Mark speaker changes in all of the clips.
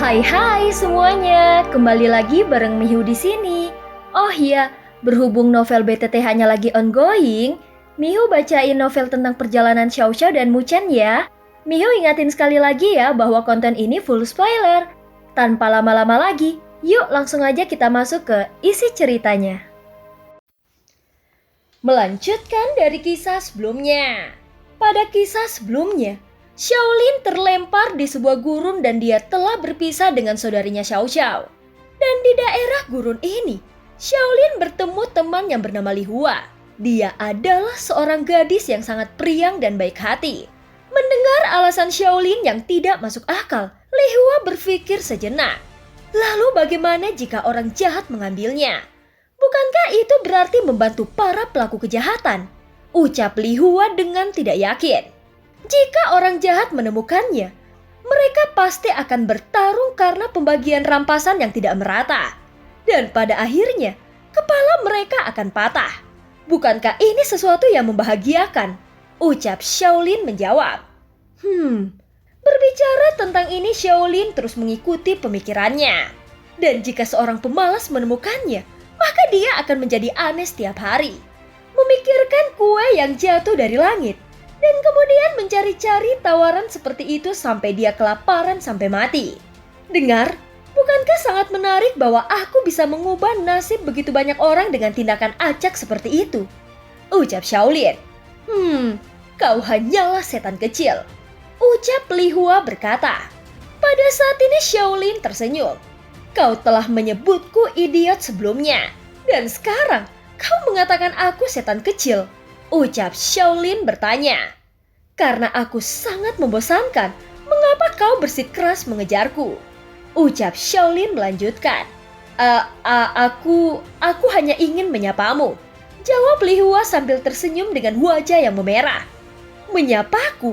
Speaker 1: Hai semuanya, kembali lagi bareng Mihu di sini. Oh iya, berhubung novel BTTH-nya lagi ongoing, Mihu bacain novel tentang perjalanan Xiao Xiao dan Muchen ya. Mihu ingatin sekali lagi ya bahwa konten ini full spoiler. Tanpa lama-lama lagi, yuk langsung aja kita masuk ke isi ceritanya. Melanjutkan dari kisah sebelumnya. Pada kisah sebelumnya, Xiaolin terlempar di sebuah gurun dan dia telah berpisah dengan saudarinya Xiao Xiao. Dan di daerah gurun ini, Xiaolin bertemu teman yang bernama Li Hua. Dia adalah seorang gadis yang sangat priang dan baik hati. Mendengar alasan Xiaolin yang tidak masuk akal, Li Hua berpikir sejenak. Lalu bagaimana jika orang jahat mengambilnya? Bukankah itu berarti membantu para pelaku kejahatan? Ucap Li Hua dengan tidak yakin. Jika orang jahat menemukannya, mereka pasti akan bertarung karena pembagian rampasan yang tidak merata. Dan pada akhirnya, kepala mereka akan patah. Bukankah ini sesuatu yang membahagiakan? Ucap Xiaolin menjawab. Berbicara tentang ini, Xiaolin terus mengikuti pemikirannya. Dan jika seorang pemalas menemukannya, maka dia akan menjadi aneh setiap hari. Memikirkan kue yang jatuh dari langit. Dan kemudian mencari-cari tawaran seperti itu sampai dia kelaparan sampai mati. Dengar, bukankah sangat menarik bahwa aku bisa mengubah nasib begitu banyak orang dengan tindakan acak seperti itu? Ucap Xiaolin. Kau hanyalah setan kecil. Ucap Li Hua berkata. Pada saat ini Xiaolin tersenyum. Kau telah menyebutku idiot sebelumnya. Dan sekarang kau mengatakan aku setan kecil. Ucap Xiaolin bertanya. Karena aku sangat membosankan, mengapa kau bersikeras mengejarku? Ucap Xiaolin melanjutkan. Aku hanya ingin menyapamu. Jawab Li Hua sambil tersenyum dengan wajah yang memerah. Menyapaku?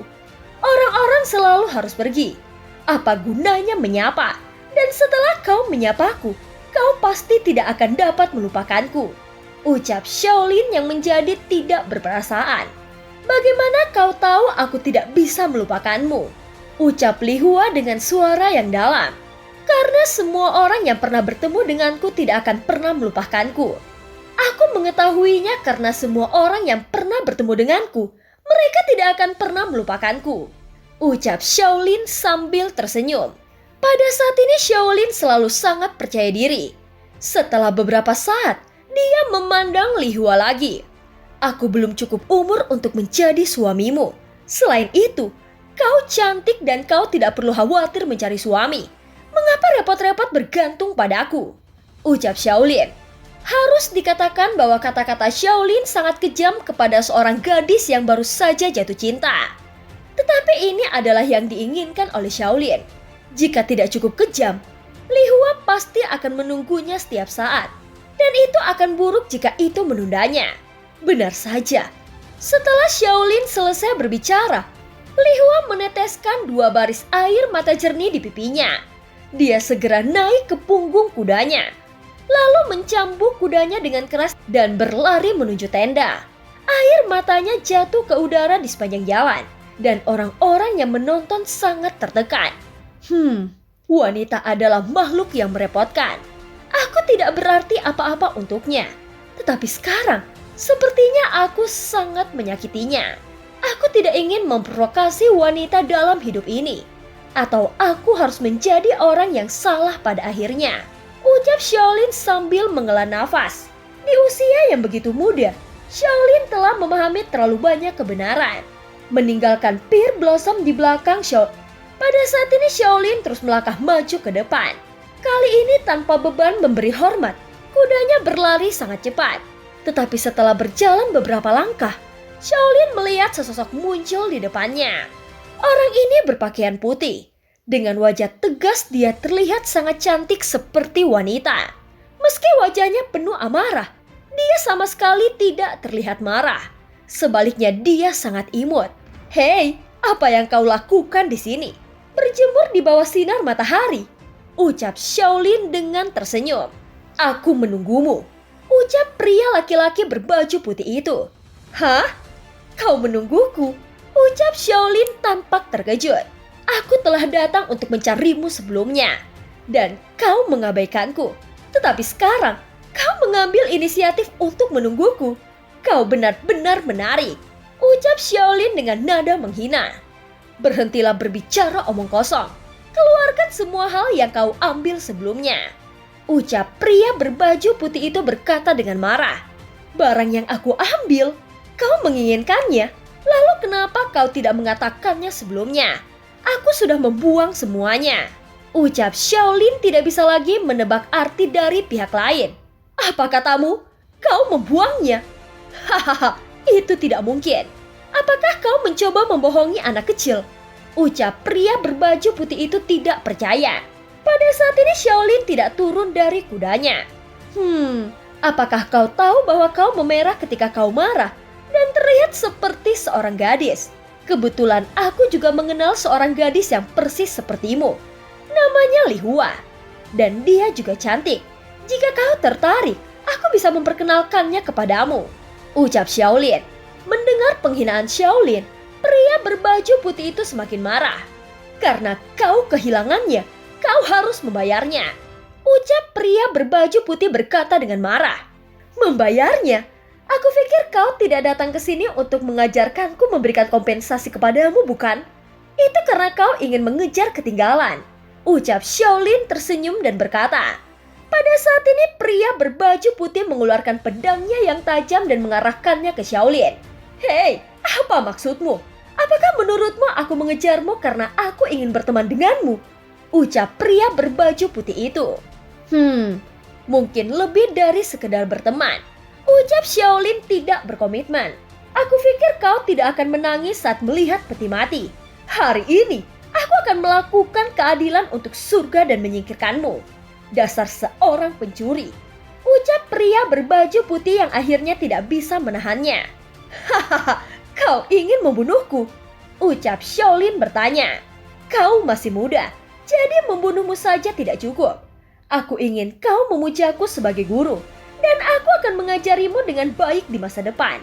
Speaker 1: Orang-orang selalu harus pergi. Apa gunanya menyapa? Dan setelah kau menyapaku, kau pasti tidak akan dapat melupakanku. Ucap Xiaolin yang menjadi tidak berperasaan. Bagaimana kau tahu aku tidak bisa melupakanmu? Ucap Li Hua dengan suara yang dalam. Karena semua orang yang pernah bertemu denganku tidak akan pernah melupakanku. Aku mengetahuinya karena semua orang yang pernah bertemu denganku, mereka tidak akan pernah melupakanku. Ucap Xiaolin sambil tersenyum. Pada saat ini Xiaolin selalu sangat percaya diri. Setelah beberapa saat, dia memandang Li Hua lagi. Aku belum cukup umur untuk menjadi suamimu. Selain itu, kau cantik dan kau tidak perlu khawatir mencari suami. Mengapa repot-repot bergantung padaku? Ucap Xiaolin. Harus dikatakan bahwa kata-kata Xiaolin sangat kejam kepada seorang gadis yang baru saja jatuh cinta. Tetapi ini adalah yang diinginkan oleh Xiaolin. Jika tidak cukup kejam, Li Hua pasti akan menunggunya setiap saat. Dan itu akan buruk jika itu menundanya. Benar saja. Setelah Xiaolin selesai berbicara, Li Hua meneteskan 2 baris air mata jernih di pipinya. Dia segera naik ke punggung kudanya. Lalu mencambuk kudanya dengan keras dan berlari menuju tenda. Air matanya jatuh ke udara di sepanjang jalan. Dan orang-orang yang menonton sangat tertekan. Wanita adalah makhluk yang merepotkan. Aku tidak berarti apa-apa untuknya. Tetapi sekarang, sepertinya aku sangat menyakitinya. Aku tidak ingin memprovokasi wanita dalam hidup ini. Atau aku harus menjadi orang yang salah pada akhirnya. Ucap Xiaolin sambil menghela nafas. Di usia yang begitu muda, Xiaolin telah memahami terlalu banyak kebenaran. Meninggalkan Pear Blossom di belakang Xiaolin. Pada saat ini Xiaolin terus melangkah maju ke depan. Kali ini tanpa beban memberi hormat, kudanya berlari sangat cepat. Tetapi setelah berjalan beberapa langkah, Xiaolin melihat sesosok muncul di depannya. Orang ini berpakaian putih. Dengan wajah tegas dia terlihat sangat cantik seperti wanita. Meski wajahnya penuh amarah, dia sama sekali tidak terlihat marah. Sebaliknya dia sangat imut. Hei, apa yang kau lakukan di sini? Berjemur di bawah sinar matahari. Ucap Xiaolin dengan tersenyum. Aku menunggumu. Ucap pria laki-laki berbaju putih itu. Hah? Kau menungguku? Ucap Xiaolin tampak terkejut. Aku telah datang untuk mencarimu sebelumnya. dan kau mengabaikanku. Tetapi sekarang, kau mengambil inisiatif untuk menungguku. Kau benar-benar menarik, ucap Xiaolin dengan nada menghina. Berhentilah berbicara omong kosong. Keluarkan semua hal yang kau ambil sebelumnya, ucap pria berbaju putih itu berkata dengan marah. Barang yang aku ambil, kau menginginkannya. Lalu kenapa kau tidak mengatakannya sebelumnya? Aku sudah membuang semuanya, ucap Xiaolin tidak bisa lagi menebak arti dari pihak lain. Apa katamu? Kau membuangnya? Hahaha, itu tidak mungkin. Apakah kau mencoba membohongi anak kecil? Ucap pria berbaju putih itu tidak percaya. Pada saat ini Xiaolin tidak turun dari kudanya. Apakah kau tahu bahwa kau memerah ketika kau marah dan terlihat seperti seorang gadis? Kebetulan aku juga mengenal seorang gadis yang persis sepertimu. Namanya Li Hua. Dan dia juga cantik. Jika kau tertarik, aku bisa memperkenalkannya kepadamu, ucap Xiaolin. Mendengar penghinaan Xiaolin, pria berbaju putih itu semakin marah. Karena kau kehilangannya, kau harus membayarnya, ucap pria berbaju putih berkata dengan marah. Membayarnya? Aku pikir kau tidak datang ke sini untuk mengajarkanku memberikan kompensasi kepadamu, bukan? Itu karena kau ingin mengejar ketinggalan, ucap Xiaolin tersenyum dan berkata. Pada saat ini pria berbaju putih mengeluarkan pedangnya yang tajam dan mengarahkannya ke Xiaolin. Hei, apa maksudmu? Apakah menurutmu aku mengejarmu karena aku ingin berteman denganmu? Ucap pria berbaju putih itu. Mungkin lebih dari sekedar berteman, ucap Xiaolin tidak berkomitmen. Aku pikir kau tidak akan menangis saat melihat peti mati. Hari ini, aku akan melakukan keadilan untuk surga dan menyingkirkanmu. Dasar seorang pencuri, ucap pria berbaju putih yang akhirnya tidak bisa menahannya. Hahaha, kau ingin membunuhku? Ucap Xiaolin bertanya. Kau masih muda, jadi membunuhmu saja tidak cukup. Aku ingin kau memujaku sebagai guru, dan aku akan mengajarimu dengan baik di masa depan,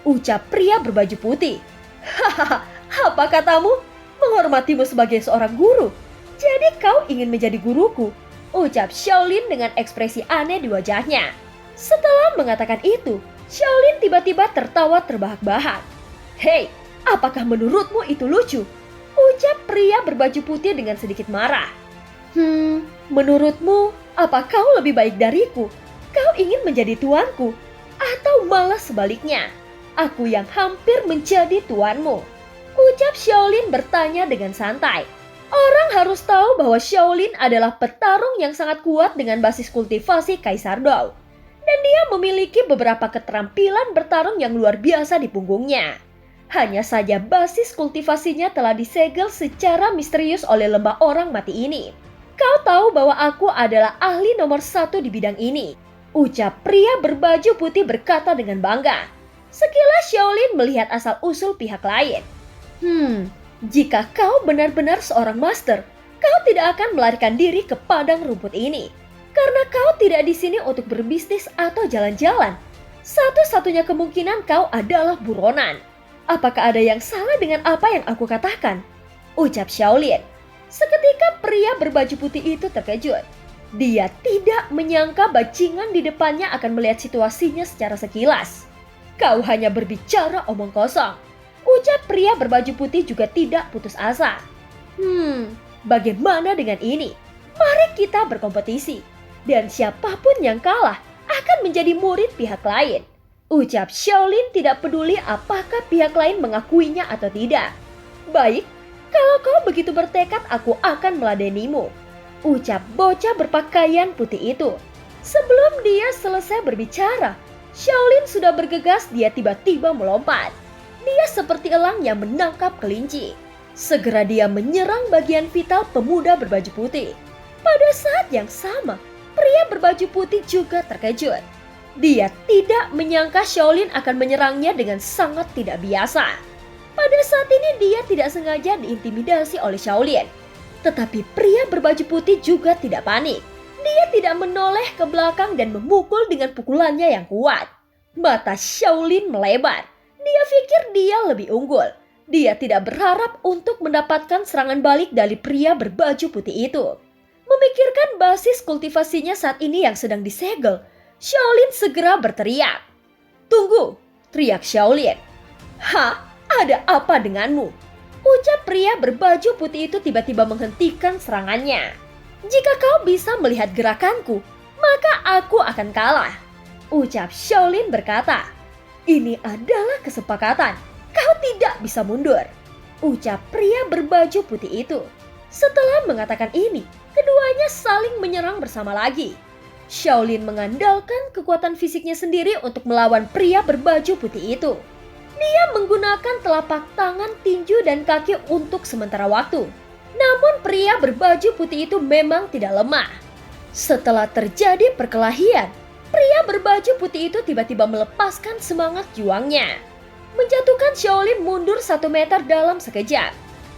Speaker 1: ucap pria berbaju putih. Hahaha, apa katamu? Menghormatimu sebagai seorang guru. Jadi kau ingin menjadi guruku? Ucap Xiaolin dengan ekspresi aneh di wajahnya. Setelah mengatakan itu, Xiaolin tiba-tiba tertawa terbahak-bahak. Hei, apakah menurutmu itu lucu? Ucap pria berbaju putih dengan sedikit marah. Menurutmu, apa kau lebih baik dariku? Kau ingin menjadi tuanku? Atau malah sebaliknya, aku yang hampir menjadi tuanmu? Ucap Xiaolin bertanya dengan santai. Orang harus tahu bahwa Xiaolin adalah petarung yang sangat kuat dengan basis kultivasi Kaisar Dao. Dan dia memiliki beberapa keterampilan bertarung yang luar biasa di punggungnya. Hanya saja basis kultivasinya telah disegel secara misterius oleh lembah orang mati ini. Kau tahu bahwa aku adalah ahli nomor 1 di bidang ini, ucap pria berbaju putih berkata dengan bangga. Sekilas Xiaolin melihat asal-usul pihak lain. Jika kau benar-benar seorang master, kau tidak akan melarikan diri ke padang rumput ini. Karena kau tidak di sini untuk berbisnis atau jalan-jalan. Satu-satunya kemungkinan kau adalah buronan. Apakah ada yang salah dengan apa yang aku katakan? Ucap Xiaolin. Seketika pria berbaju putih itu terkejut. Dia tidak menyangka bajingan di depannya akan melihat situasinya secara sekilas. Kau hanya berbicara omong kosong, ucap pria berbaju putih juga tidak putus asa. Bagaimana dengan ini? Mari kita berkompetisi. Dan siapapun yang kalah akan menjadi murid pihak lain. Ucap Xiaolin tidak peduli apakah pihak lain mengakuinya atau tidak. Baik, kalau kau begitu bertekad aku akan meladenimu, ucap bocah berpakaian putih itu. Sebelum dia selesai berbicara, Xiaolin sudah bergegas, dia tiba-tiba melompat. Dia seperti elang yang menangkap kelinci. Segera dia menyerang bagian vital pemuda berbaju putih. Pada saat yang sama, pria berbaju putih juga terkejut. Dia tidak menyangka Xiaolin akan menyerangnya dengan sangat tidak biasa. Pada saat ini dia tidak sengaja diintimidasi oleh Xiaolin. Tetapi pria berbaju putih juga tidak panik. Dia tidak menoleh ke belakang dan memukul dengan pukulannya yang kuat. Mata Xiaolin melebar. Dia pikir dia lebih unggul. Dia tidak berharap untuk mendapatkan serangan balik dari pria berbaju putih itu. Memikirkan basis kultivasinya saat ini yang sedang disegel, Shaolin segera berteriak. "Tunggu!" teriak Shaolin. "Hah? Ada apa denganmu?" Ucap pria berbaju putih itu tiba-tiba menghentikan serangannya. "Jika kau bisa melihat gerakanku, maka aku akan kalah," ucap Shaolin berkata. "Ini adalah kesepakatan. Kau tidak bisa mundur," ucap pria berbaju putih itu. Setelah mengatakan ini, keduanya saling menyerang bersama lagi. Shaolin mengandalkan kekuatan fisiknya sendiri untuk melawan pria berbaju putih itu. Dia menggunakan telapak tangan, tinju, dan kaki untuk sementara waktu. Namun pria berbaju putih itu memang tidak lemah. Setelah terjadi perkelahian, pria berbaju putih itu tiba-tiba melepaskan semangat juangnya, menjatuhkan Shaolin mundur 1 meter dalam sekejap.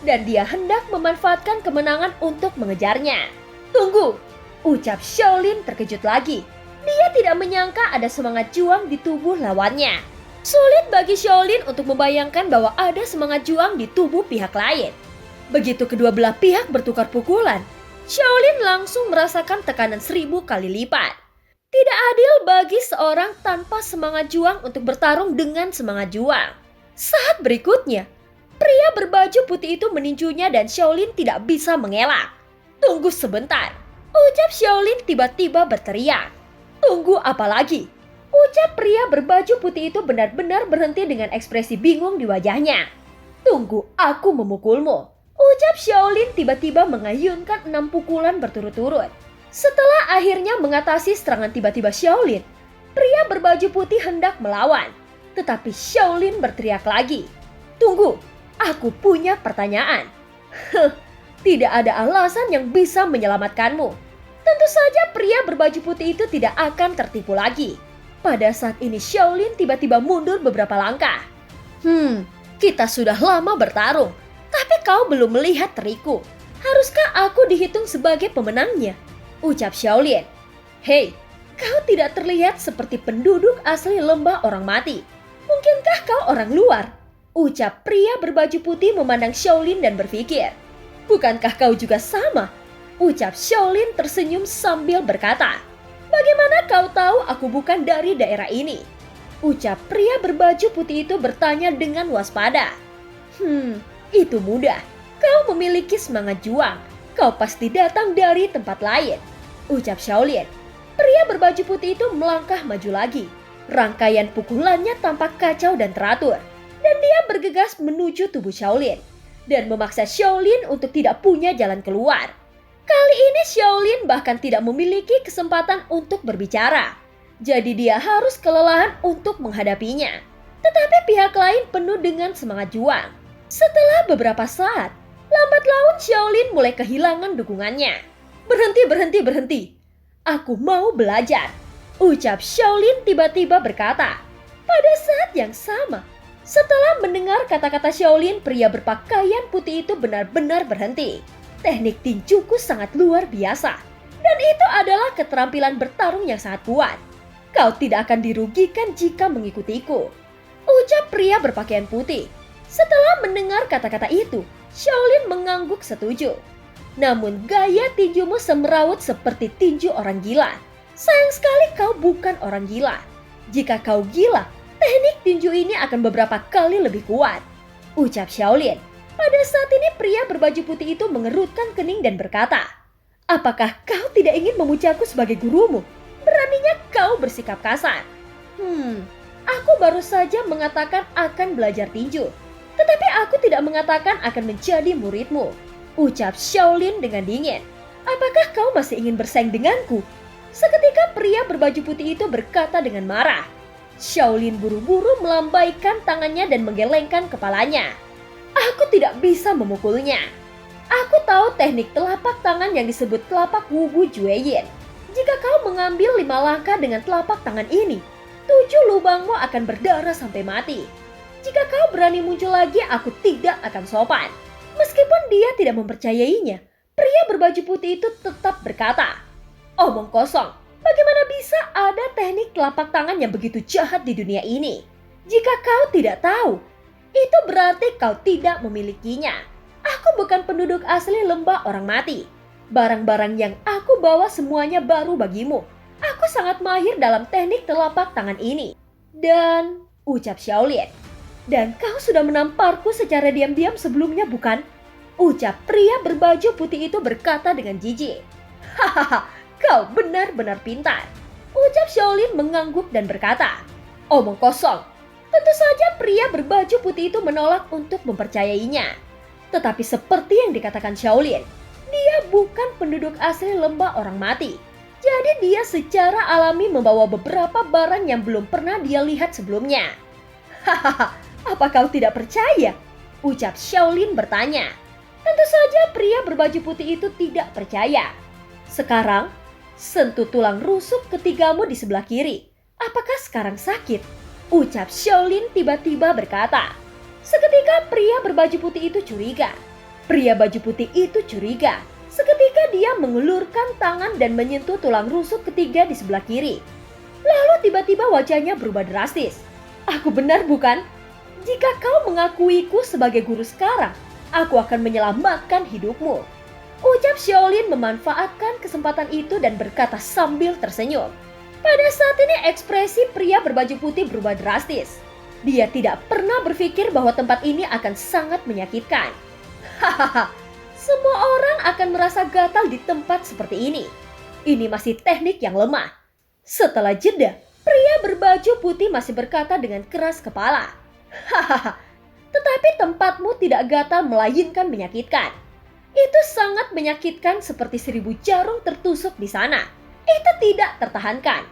Speaker 1: Dan dia hendak memanfaatkan kemenangan untuk mengejarnya. "Tunggu!" ucap Shaolin terkejut lagi. Dia tidak menyangka ada semangat juang di tubuh lawannya. Sulit bagi Shaolin untuk membayangkan bahwa ada semangat juang di tubuh pihak lain. Begitu kedua belah pihak bertukar pukulan, Shaolin langsung merasakan tekanan 1000 kali lipat. Tidak adil bagi seorang tanpa semangat juang untuk bertarung dengan semangat juang. Saat berikutnya, pria berbaju putih itu meninjunya dan Shaolin tidak bisa mengelak. "Tunggu sebentar," ucap Shaolin tiba-tiba berteriak. "Tunggu apa lagi?" ucap pria berbaju putih itu benar-benar berhenti dengan ekspresi bingung di wajahnya. "Tunggu aku memukulmu," ucap Shaolin tiba-tiba mengayunkan 6 pukulan berturut-turut. Setelah akhirnya mengatasi serangan tiba-tiba Shaolin, pria berbaju putih hendak melawan. Tetapi Shaolin berteriak lagi. "Tunggu, aku punya pertanyaan." Tidak ada alasan yang bisa menyelamatkanmu." Tentu saja pria berbaju putih itu tidak akan tertipu lagi. Pada saat ini Shaolin tiba-tiba mundur beberapa langkah. Kita sudah lama bertarung, tapi kau belum melihat teriku. Haruskah aku dihitung sebagai pemenangnya?" ucap Shaolin. "Hei, kau tidak terlihat seperti penduduk asli lembah orang mati. Mungkinkah kau orang luar?" ucap pria berbaju putih memandang Shaolin dan berpikir. "Bukankah kau juga sama?" ucap Shaolin tersenyum sambil berkata. "Bagaimana kau tahu aku bukan dari daerah ini?" ucap pria berbaju putih itu bertanya dengan waspada. Itu mudah. Kau memiliki semangat juang. Kau pasti datang dari tempat lain," ucap Shaolin. Pria berbaju putih itu melangkah maju lagi. Rangkaian pukulannya tampak kacau dan teratur. Dan dia bergegas menuju tubuh Shaolin dan memaksa Shaolin untuk tidak punya jalan keluar. Kali ini Shaolin bahkan tidak memiliki kesempatan untuk berbicara. Jadi dia harus kelelahan untuk menghadapinya. Tetapi pihak lain penuh dengan semangat juang. Setelah beberapa saat, lambat laun Shaolin mulai kehilangan dukungannya. Berhenti. Aku mau belajar," ucap Shaolin tiba-tiba berkata. Pada saat yang sama, setelah mendengar kata-kata Shaolin, pria berpakaian putih itu benar-benar berhenti. Teknik tinjuku sangat luar biasa. Dan itu adalah keterampilan bertarung yang sangat kuat. Kau tidak akan dirugikan jika mengikutiku, ucap pria berpakaian putih. Setelah mendengar kata-kata itu, Shaolin mengangguk setuju. Namun gaya tinjumu semeraut seperti tinju orang gila. Sayang sekali kau bukan orang gila. Jika kau gila, teknik tinju ini akan beberapa kali lebih kuat, ucap Shaolin. Pada saat ini pria berbaju putih itu mengerutkan kening dan berkata, "Apakah kau tidak ingin memujaku sebagai gurumu? Beraninya kau bersikap kasar." Aku baru saja mengatakan akan belajar tinju. Tetapi aku tidak mengatakan akan menjadi muridmu, ucap Shaolin dengan dingin. "Apakah kau masih ingin bersaing denganku?" Seketika pria berbaju putih itu berkata dengan marah. Shaolin buru-buru melambaikan tangannya dan menggelengkan kepalanya. "Aku tidak bisa memukulnya. Aku tahu teknik telapak tangan yang disebut telapak Wubu Jueyin. Jika kau mengambil 5 langkah dengan telapak tangan ini, 7 lubangmu akan berdarah sampai mati. Jika kau berani muncul lagi, aku tidak akan sopan." Meskipun dia tidak mempercayainya, pria berbaju putih itu tetap berkata, "Omong kosong, bagaimana bisa ada teknik telapak tangan yang begitu jahat di dunia ini? Jika kau tidak tahu, itu berarti kau tidak memilikinya. Aku bukan penduduk asli lembah orang mati. Barang-barang yang aku bawa semuanya baru bagimu. Aku sangat mahir dalam teknik telapak tangan ini. Dan, ucap Shaolin. Dan kau sudah menamparku secara diam-diam sebelumnya, bukan? Ucap pria berbaju putih itu berkata dengan jijik. Hahaha, kau benar-benar pintar. Ucap Shaolin mengangguk dan berkata, omong kosong. Tentu saja pria berbaju putih itu menolak untuk mempercayainya. Tetapi seperti yang dikatakan Shaolin, dia bukan penduduk asli lembah orang mati. Jadi dia secara alami membawa beberapa barang yang belum pernah dia lihat sebelumnya. Hahaha, apa kau tidak percaya? Ucap Shaolin bertanya. Tentu saja pria berbaju putih itu tidak percaya. Sekarang, sentuh tulang rusuk ketigamu di sebelah kiri. Apakah sekarang sakit? Ucap Shaolin tiba-tiba berkata. Seketika pria berbaju putih itu curiga. Pria baju putih itu curiga. Seketika dia mengulurkan tangan dan menyentuh tulang rusuk ketiga di sebelah kiri. Lalu tiba-tiba wajahnya berubah drastis. Aku benar bukan? Jika kau mengakuiku sebagai guru sekarang, aku akan menyelamatkan hidupmu. Ucap Shaolin memanfaatkan kesempatan itu dan berkata sambil tersenyum. Pada saat ini ekspresi pria berbaju putih berubah drastis. Dia tidak pernah berpikir bahwa tempat ini akan sangat menyakitkan. Hahaha, semua orang akan merasa gatal di tempat seperti ini. Ini masih teknik yang lemah. Setelah jeda, pria berbaju putih masih berkata dengan keras kepala. Hahaha, tetapi tempatmu tidak gatal melainkan menyakitkan. Itu sangat menyakitkan seperti 1000 jarum tertusuk di sana. Itu tidak tertahankan.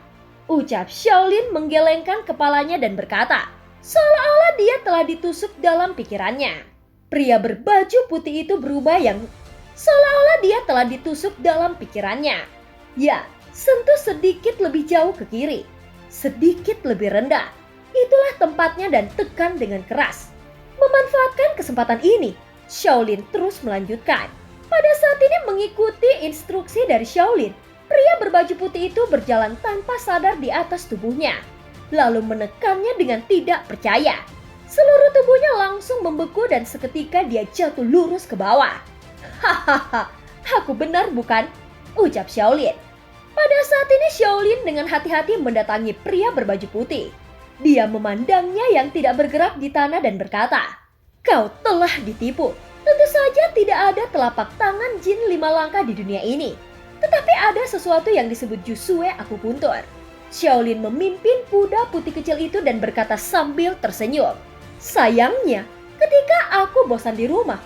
Speaker 1: Ucap Shaolin menggelengkan kepalanya dan berkata, seolah-olah dia telah ditusuk dalam pikirannya. Pria berbaju putih itu berubah yang seolah-olah dia telah ditusuk dalam pikirannya. Ya, sentuh sedikit lebih jauh ke kiri. Sedikit lebih rendah. Itulah tempatnya dan tekan dengan keras. Memanfaatkan kesempatan ini, Shaolin terus melanjutkan. Pada saat ini mengikuti instruksi dari Shaolin, pria berbaju putih itu berjalan tanpa sadar di atas tubuhnya. Lalu menekannya dengan tidak percaya. Seluruh tubuhnya langsung membeku dan seketika dia jatuh lurus ke bawah. Hahaha, aku benar bukan? Ucap Shaolin. Pada saat ini Shaolin dengan hati-hati mendatangi pria berbaju putih. Dia memandangnya yang tidak bergerak di tanah dan berkata, kau telah ditipu. Tentu saja tidak ada telapak tangan jin 5 langkah di dunia ini. Tetapi ada sesuatu yang disebut Jusue Akupuntur. Shaolin memimpin kuda putih kecil itu dan berkata sambil tersenyum. Sayangnya, ketika aku bosan di rumah,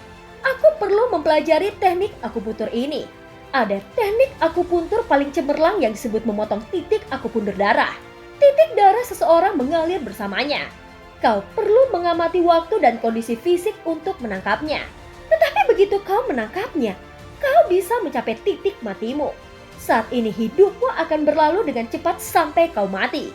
Speaker 1: aku perlu mempelajari teknik akupuntur ini. Ada teknik akupuntur paling cemerlang yang disebut memotong titik akupuntur darah. Titik darah seseorang mengalir bersamanya. Kau perlu mengamati waktu dan kondisi fisik untuk menangkapnya. Tetapi begitu kau menangkapnya, kau bisa mencapai titik matimu. Saat ini hidupmu akan berlalu dengan cepat sampai kau mati.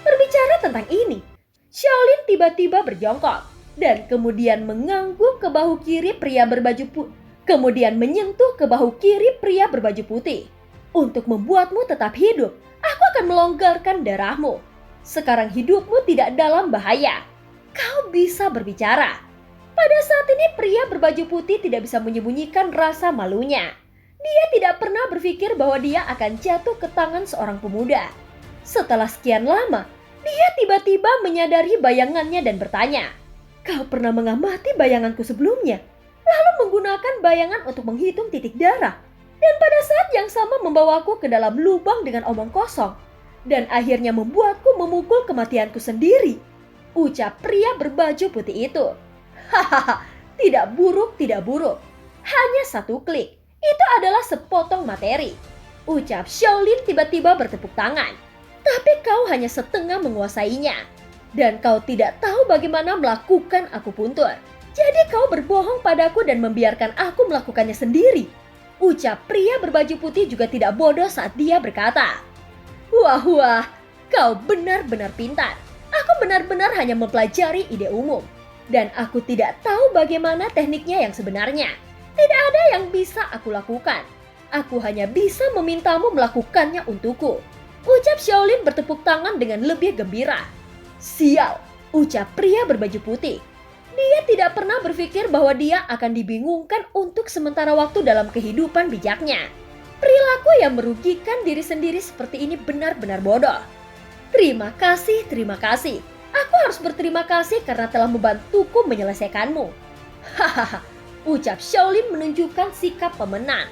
Speaker 1: Berbicara tentang ini, Shaolin tiba-tiba berjongkok dan kemudian mengangguk ke bahu kiri pria berbaju putih. Kemudian menyentuh ke bahu kiri pria berbaju putih. Untuk membuatmu tetap hidup, aku akan melonggarkan darahmu. Sekarang hidupmu tidak dalam bahaya. Kau bisa berbicara. Pada saat ini pria berbaju putih tidak bisa menyembunyikan rasa malunya. Dia tidak pernah berpikir bahwa dia akan jatuh ke tangan seorang pemuda. Setelah sekian lama, dia tiba-tiba menyadari bayangannya dan bertanya, kau pernah mengamati bayanganku sebelumnya? Lalu menggunakan bayangan untuk menghitung titik darah. Dan pada saat yang sama membawaku ke dalam lubang dengan omong kosong. Dan akhirnya membuatku memukul kematianku sendiri. Ucap pria berbaju putih itu. Hahaha, tidak buruk, tidak buruk. Hanya satu klik. Itu adalah sepotong materi. Ucap Shaolin tiba-tiba bertepuk tangan. Tapi kau hanya setengah menguasainya. Dan kau tidak tahu bagaimana melakukan akupuntur. Jadi kau berbohong padaku dan membiarkan aku melakukannya sendiri. Ucap pria berbaju putih juga tidak bodoh saat dia berkata, wah, kau benar-benar pintar. Aku benar-benar hanya mempelajari ide umum. Dan aku tidak tahu bagaimana tekniknya yang sebenarnya. Tidak ada yang bisa aku lakukan. Aku hanya bisa memintamu melakukannya untukku. Ucap Shaolin bertepuk tangan dengan lebih gembira. Sial, ucap pria berbaju putih. Dia tidak pernah berpikir bahwa dia akan dibingungkan untuk sementara waktu dalam kehidupan bijaknya. Perilaku yang merugikan diri sendiri seperti ini benar-benar bodoh. Terima kasih, terima kasih. Aku harus berterima kasih karena telah membantuku menyelesaikanmu. Hahaha, ucap Shaolin menunjukkan sikap pemenang.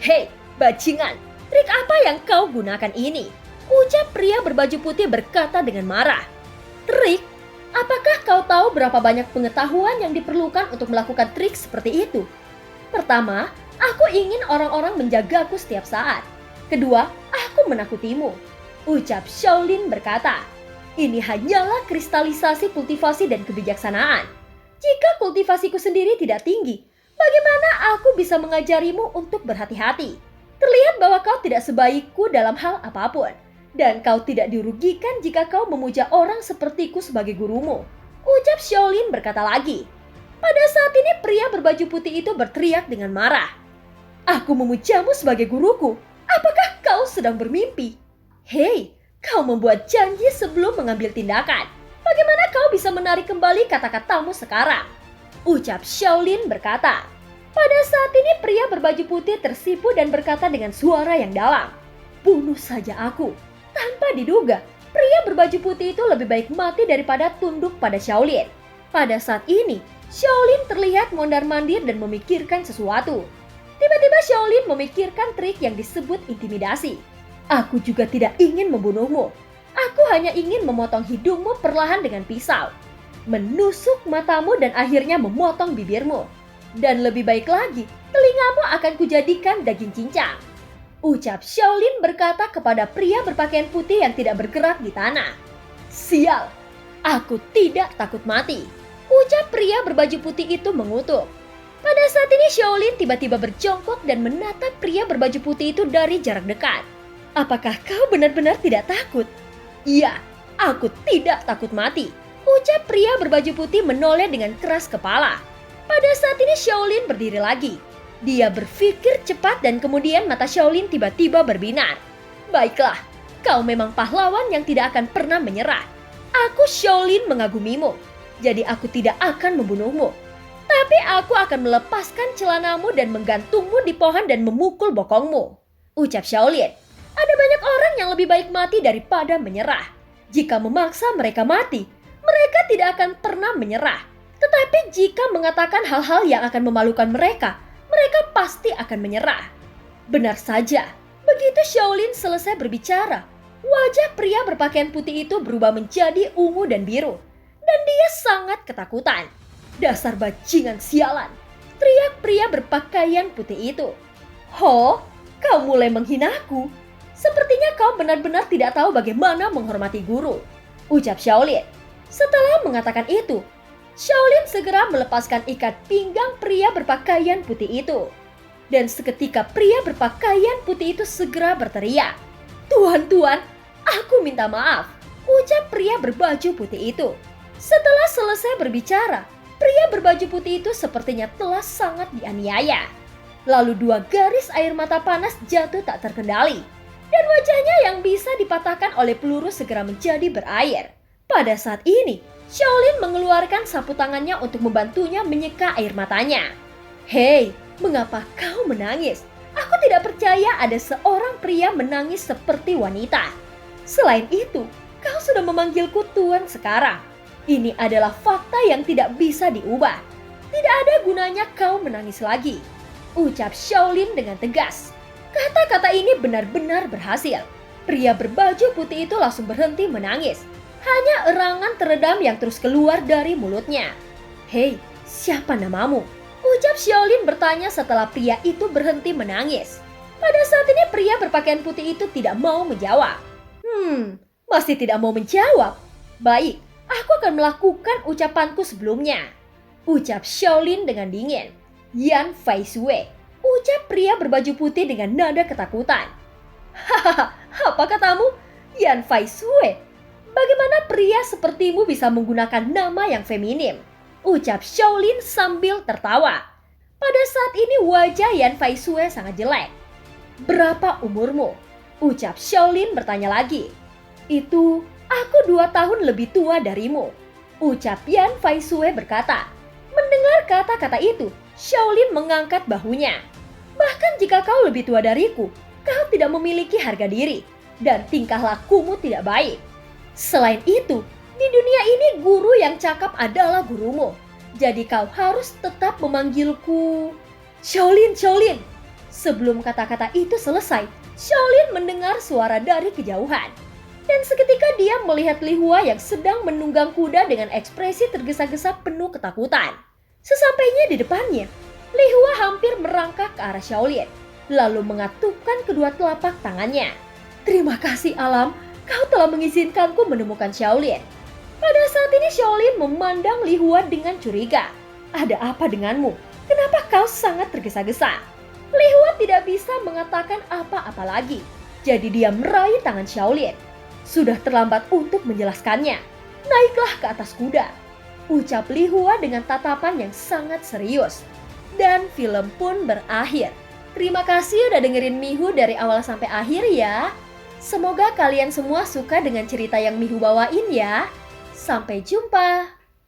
Speaker 1: Hei, bajingan, trik apa yang kau gunakan ini? Ucap pria berbaju putih berkata dengan marah. Trik? Apakah kau tahu berapa banyak pengetahuan yang diperlukan untuk melakukan trik seperti itu? Pertama, aku ingin orang-orang menjagaku setiap saat. Kedua, aku menakutimu. Ucap Shaolin berkata, ini hanyalah kristalisasi kultivasi dan kebijaksanaan. Jika kultivasiku sendiri tidak tinggi, bagaimana aku bisa mengajarimu untuk berhati-hati? Terlihat bahwa kau tidak sebaikku dalam hal apapun. Dan kau tidak dirugikan jika kau memuja orang sepertiku sebagai gurumu. Ucap Shaolin berkata lagi. Pada saat ini pria berbaju putih itu berteriak dengan marah. Aku memujamu sebagai guruku. Apakah kau sedang bermimpi? Hei, kau membuat janji sebelum mengambil tindakan. Bagaimana kau bisa menarik kembali kata-katamu sekarang? Ucap Shaolin berkata. Pada saat ini pria berbaju putih tersipu dan berkata dengan suara yang dalam. Bunuh saja aku. Tanpa diduga, pria berbaju putih itu lebih baik mati daripada tunduk pada Shaolin. Pada saat ini, Shaolin terlihat mondar-mandir dan memikirkan sesuatu. Tiba-tiba Shaolin memikirkan trik yang disebut intimidasi. Aku juga tidak ingin membunuhmu. Aku hanya ingin memotong hidungmu perlahan dengan pisau. Menusuk matamu dan akhirnya memotong bibirmu. Dan lebih baik lagi, telingamu akan kujadikan daging cincang. Ucap Shaolin berkata kepada pria berpakaian putih yang tidak bergerak di tanah. Sial, aku tidak takut mati. Ucap pria berbaju putih itu mengutuk. Pada saat ini Shaolin tiba-tiba berjongkok dan menatap pria berbaju putih itu dari jarak dekat. Apakah kau benar-benar tidak takut? Iya, aku tidak takut mati. Ucap pria berbaju putih menoleh dengan keras kepala. Pada saat ini Shaolin berdiri lagi. Dia berpikir cepat dan kemudian mata Shaolin tiba-tiba berbinar. Baiklah, kau memang pahlawan yang tidak akan pernah menyerah. Aku Shaolin mengagumimu, jadi aku tidak akan membunuhmu. Tapi aku akan melepaskan celanamu dan menggantungmu di pohon dan memukul bokongmu. Ucap Shaolin, ada banyak orang yang lebih baik mati daripada menyerah. Jika memaksa mereka mati, mereka tidak akan pernah menyerah. Tetapi jika mengatakan hal-hal yang akan memalukan mereka, mereka pasti akan menyerah. Benar saja, begitu Shaolin selesai berbicara, wajah pria berpakaian putih itu berubah menjadi ungu dan biru. Dan dia sangat ketakutan. Dasar bajingan sialan, teriak pria berpakaian putih itu. Ho, kau mulai menghinaku. Sepertinya kau benar-benar tidak tahu bagaimana menghormati guru. Ucap Shaolin. Setelah mengatakan itu, Shaolin segera melepaskan ikat pinggang pria berpakaian putih itu. Dan seketika pria berpakaian putih itu segera berteriak. Tuan, aku minta maaf, ucap pria berbaju putih itu. Setelah selesai berbicara, pria berbaju putih itu sepertinya telah sangat dianiaya. Lalu dua garis air mata panas jatuh tak terkendali. Dan wajahnya yang bisa dipatahkan oleh peluru segera menjadi berair. Pada saat ini, Shaolin mengeluarkan sapu tangannya untuk membantunya menyeka air matanya. Hei, mengapa kau menangis? Aku tidak percaya ada seorang pria menangis seperti wanita. Selain itu, kau sudah memanggilku tuan sekarang. Ini adalah fakta yang tidak bisa diubah. Tidak ada gunanya kau menangis lagi. Ucap Shaolin dengan tegas. Kata-kata ini benar-benar berhasil. Pria berbaju putih itu langsung berhenti menangis. Hanya erangan teredam yang terus keluar dari mulutnya. Hei, siapa namamu? Ucap Shaolin bertanya setelah pria itu berhenti menangis. Pada saat ini pria berpakaian putih itu tidak mau menjawab. Masih tidak mau menjawab? Baik, aku akan melakukan ucapanku sebelumnya. Ucap Shaolin dengan dingin. Yan Fai Sui. Ucap pria berbaju putih dengan nada ketakutan. Hahaha, apa katamu? Yan Fai Sui. Bagaimana pria sepertimu bisa menggunakan nama yang feminim? Ucap Shaolin sambil tertawa. Pada saat ini wajah Yan Fai Sui sangat jelek. Berapa umurmu? Ucap Shaolin bertanya lagi. Itu, aku 2 tahun lebih tua darimu. Ucap Yan Fai Sui berkata. kata-kata itu, Shaolin mengangkat bahunya. Bahkan jika kau lebih tua dariku, kau tidak memiliki harga diri dan tingkah lakumu tidak baik. Selain itu, di dunia ini guru yang cakap adalah gurumu. Jadi kau harus tetap memanggilku Shaolin, Shaolin. Sebelum kata-kata itu selesai, Shaolin mendengar suara dari kejauhan. Dan seketika dia melihat Li Hua yang sedang menunggang kuda dengan ekspresi tergesa-gesa penuh ketakutan. Sesampainya di depannya, Li Hua hampir merangkak ke arah Shaolin, lalu mengatupkan kedua telapak tangannya. Terima kasih alam, kau telah mengizinkanku menemukan Shaolin. Pada saat ini Shaolin memandang Li Hua dengan curiga. Ada apa denganmu? Kenapa kau sangat tergesa-gesa? Li Hua tidak bisa mengatakan apa-apa lagi. Jadi dia meraih tangan Shaolin. Sudah terlambat untuk menjelaskannya. Naiklah ke atas kuda, ucap Li Hua dengan tatapan yang sangat serius. Dan film pun berakhir. Terima kasih udah dengerin Mihu dari awal sampai akhir ya. Semoga kalian semua suka dengan cerita yang Mihu bawain ya. Sampai jumpa.